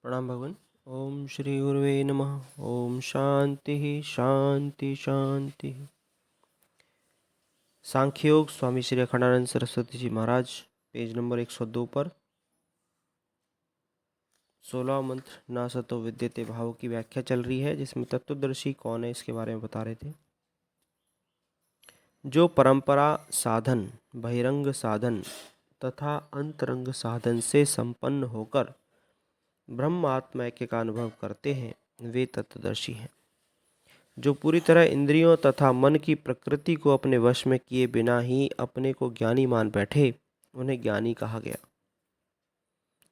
प्रणाम भगवान। ओम श्री गुरुवे नमः। ओम शांति शांति शांति। सांख्योग स्वामी श्री अखंडानंद सरस्वती जी महाराज, पेज नंबर 102 पर 16 मंत्र ना सतो विद्यते भाव की व्याख्या चल रही है, जिसमें तत्वदर्शी कौन है इसके बारे में बता रहे थे। जो परंपरा साधन, बहिरंग साधन तथा अंतरंग साधन से संपन्न होकर ब्रह्म आत्मा ऐक्य का अनुभव करते हैं, वे तत्वदर्शी हैं। जो पूरी तरह इंद्रियों तथा मन की प्रकृति को अपने वश में किए बिना ही अपने को ज्ञानी मान बैठे, उन्हें ज्ञानी कहा गया।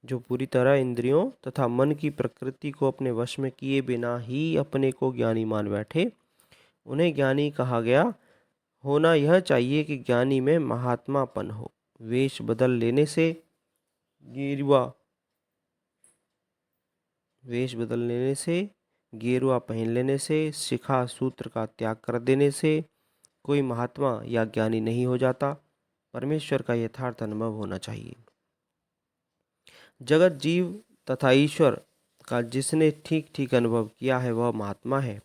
जो पूरी तरह इंद्रियों तथा मन की प्रकृति को अपने वश में किए बिना ही अपने को ज्ञानी मान बैठे, उन्हें ज्ञानी कहा गया। होना यह चाहिए कि ज्ञानी में महात्मापन हो। वेश बदल लेने से, गेरुआ वेश बदल लेने से, गेरुआ पहन लेने से, शिखा सूत्र का त्याग कर देने से कोई महात्मा या ज्ञानी नहीं हो जाता। परमेश्वर का यथार्थ अनुभव होना चाहिए। जगत, जीव तथा ईश्वर का जिसने ठीक ठीक अनुभव किया है वह महात्मा है।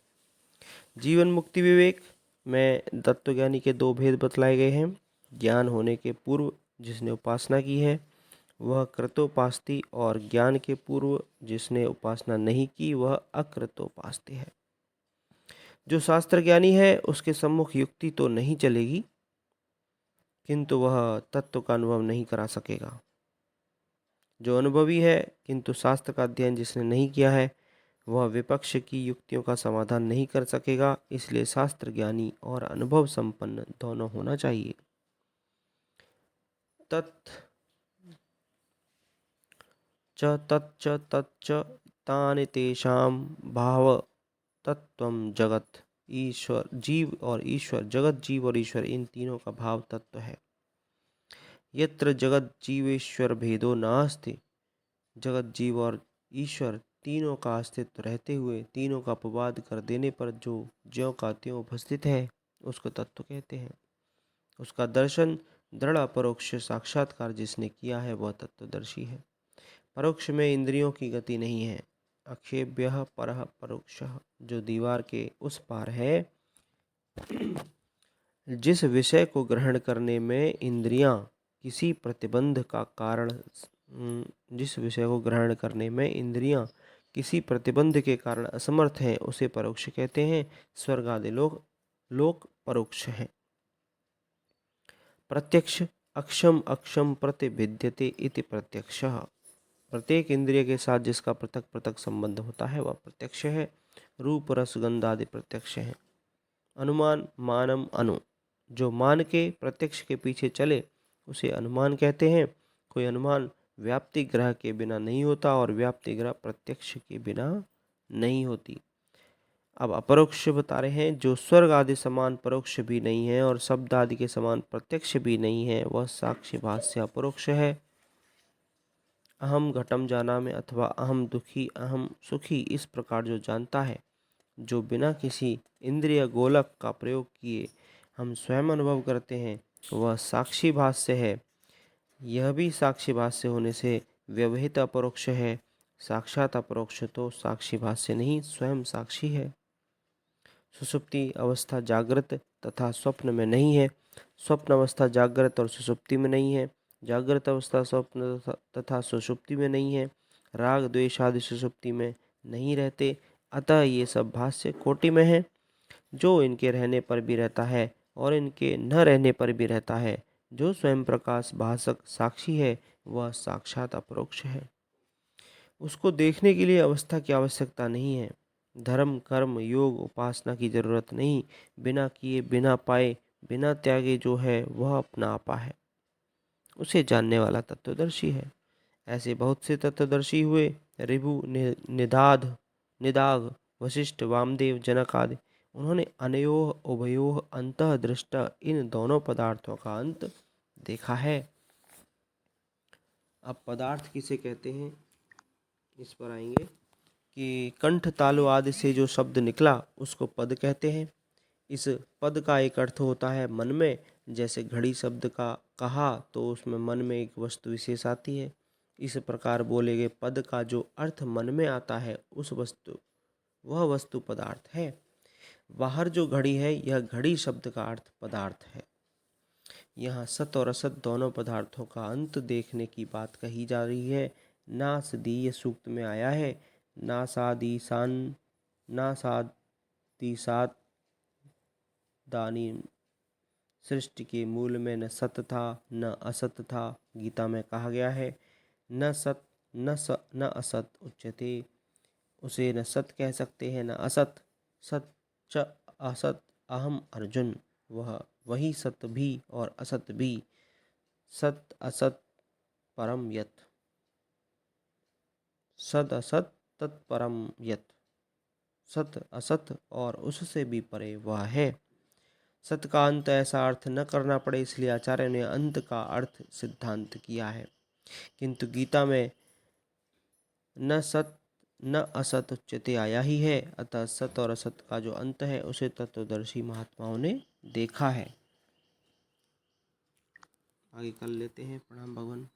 जीवन मुक्ति विवेक में तत्वज्ञानी के दो भेद बतलाए गए हैं। ज्ञान होने के पूर्व जिसने उपासना की है वह कृतोपास्ती, और ज्ञान के पूर्व जिसने उपासना नहीं की वह अकृतोपास्ती है। जो शास्त्र ज्ञानी है उसके सम्मुख युक्ति तो नहीं चलेगी, किंतु वह तत्व का अनुभव नहीं करा सकेगा। जो अनुभवी है किंतु शास्त्र का अध्ययन जिसने नहीं किया है, वह विपक्ष की युक्तियों का समाधान नहीं कर सकेगा। इसलिए शास्त्र ज्ञानी और अनुभव संपन्न दोनों होना चाहिए। तत् च तच्च तच्च तानि तेषां भाव तत्वम जगत ईश्वर जीव और ईश्वर। जगत, जीव और ईश्वर, इन तीनों का भाव तत्व है। यत्र जगत जीवेश्वर भेदो नास्ति। जगत, जीव और ईश्वर तीनों का अस्तित्व रहते हुए तीनों का अपवाद कर देने पर जो ज्यों का त्यों उपस्थित है, उसको तत्व कहते हैं। उसका दर्शन दृढ़ अपरोक्ष साक्षात्कार जिसने किया है वह तत्वदर्शी है। परोक्ष में इंद्रियों की गति नहीं है। अक्षेभ्यः परः परोक्षः, जो दीवार के उस पार है। जिस विषय को ग्रहण करने में इंद्रियां किसी प्रतिबंध का कारण जिस विषय को ग्रहण करने में इंद्रियां किसी प्रतिबंध के कारण असमर्थ हैं, उसे परोक्ष कहते हैं। स्वर्ग आदि लोक परोक्ष हैं। प्रत्यक्ष अक्षम अक्षम प्रतिभिद्यते इति प्रत्यक्षः। प्रत्येक इंद्रिय के साथ जिसका पृथक पृथक संबंध होता है वह प्रत्यक्ष है। रूप, रस, गंध आदि प्रत्यक्ष हैं। अनुमान मानम अनु, जो मान के प्रत्यक्ष के पीछे चले उसे अनुमान कहते हैं। कोई अनुमान व्याप्ति ग्रह के बिना नहीं होता और व्याप्ति ग्रह प्रत्यक्ष के बिना नहीं होती। अब अपरोक्ष बता रहे हैं। जो स्वर्ग आदि समान परोक्ष भी नहीं है और शब्द आदि के समान प्रत्यक्ष भी नहीं है, वह साक्षी भाष्य अपरोक्ष है। अहम घटम जाना में अथवा अहम दुखी अहम सुखी, इस प्रकार जो जानता है, जो बिना किसी इंद्रिय गोलक का प्रयोग किए हम स्वयं अनुभव करते हैं, वह साक्षी भाष्य है। यह भी साक्षी भाष्य होने से व्यवहित अपरोक्ष है। साक्षात अपरोक्ष तो साक्षी भाष्य नहीं, स्वयं साक्षी है। सुषुप्ति अवस्था जागृत तथा स्वप्न में नहीं है। स्वप्न अवस्था जागृत और सुषुप्ति में नहीं है। जागृत अवस्था स्वप्न तथा सुषुप्ति में नहीं है। राग द्वेष आदि सुषुप्ति में नहीं रहते, अतः ये सब भाष्य कोटि में है। जो इनके रहने पर भी रहता है और इनके न रहने पर भी रहता है, जो स्वयं प्रकाश भाषक साक्षी है, वह साक्षात अपरोक्ष है। उसको देखने के लिए अवस्था की आवश्यकता नहीं है। धर्म, कर्म, योग, उपासना की जरूरत नहीं। बिना किए, बिना पाए, बिना त्यागे जो है वह अपना आपा है। उसे जानने वाला तत्वदर्शी है। ऐसे बहुत से तत्वदर्शी हुए। ऋभु, निदाघ, वशिष्ठ, वामदेव, जनक आदि। उन्होंने अनयोः उभयोः अंतः दृष्टा, इन दोनों पदार्थों का अंत देखा है। अब पदार्थ किसे कहते हैं इस पर आएंगे कि कंठ, तालु आदि से जो शब्द निकला उसको पद कहते हैं। इस पद का एक अर्थ होता है मन में। जैसे घड़ी शब्द का कहा तो उसमें मन में एक वस्तु विशेष आती है। इस प्रकार बोले गए पद का जो अर्थ मन में आता है वह वस्तु पदार्थ है। बाहर जो घड़ी है यह घड़ी शब्द का अर्थ पदार्थ है। यहाँ सत और असत दोनों पदार्थों का अंत देखने की बात कही जा रही है। नासदीय सूक्त में आया है, नासादिसात दानी। सृष्टि के मूल में न सत था न असत था। गीता में कहा गया है न सत न असत उच्यते, उसे न सत कह सकते हैं न असत। सत च असत अहम अर्जुन, वही सत भी और असत भी। सत असत परम यत, सद असत तत्परम यत। सत असत और उससे भी परे वह है। सत का अंत ऐसा अर्थ न करना पड़े इसलिए आचार्य ने अंत का अर्थ सिद्धांत किया है। किंतु गीता में न सत न असत उच्यते आया ही है, अतः सत और असत का जो अंत है उसे तत्वदर्शी महात्माओं ने देखा है। आगे कर लेते हैं। प्रणाम भगवान।